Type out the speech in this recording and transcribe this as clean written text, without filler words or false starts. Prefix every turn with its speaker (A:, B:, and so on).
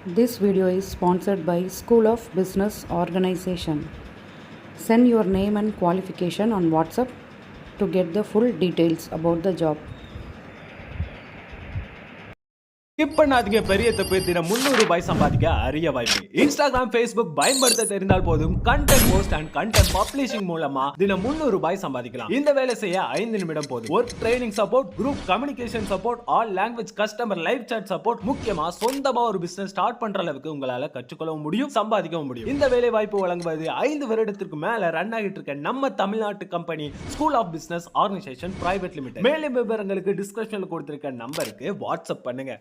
A: This video is sponsored by School of Business Organization. Send your name and qualification on WhatsApp to get the full details about the job.
B: Skip பண்ணாதீங்க, பெரிய தப்பு. தினம் 300 ரூபாய் சம்பாதிக்க அரிய வாய்ப்பு. Instagram, Facebook பயன்படுத்த தெரிந்தால் போதும். Content post and content publishing மூலமா தினம் 300 ரூபாய் சம்பாதிக்கலாம். இந்த வேலை செய்ய 5 நிமிடம் போதும். Work training support, group communication support, all language customer live chat support, முக்கியமா சொந்தமா ஒரு பிசினஸ் ஸ்டார்ட் பண்ற அளவுக்கு உங்களால கற்றுக்கொள்ளவும் முடியும், சம்பாதிக்கவும் முடியும். இந்த வேலை வாய்ப்பு வழங்குவது 5 வருடத்திற்கு மேல ரன் ஆகிட்டு இருக்க நம்ம தமிழ்நாட்டு company school of business organisation private limited. மேலும் விவரங்களுக்கு டிஸ்கிரிப்ஷன்ல கொடுத்திருக்க நம்பருக்கு வாட்ஸ்அப் பண்ணுங்க.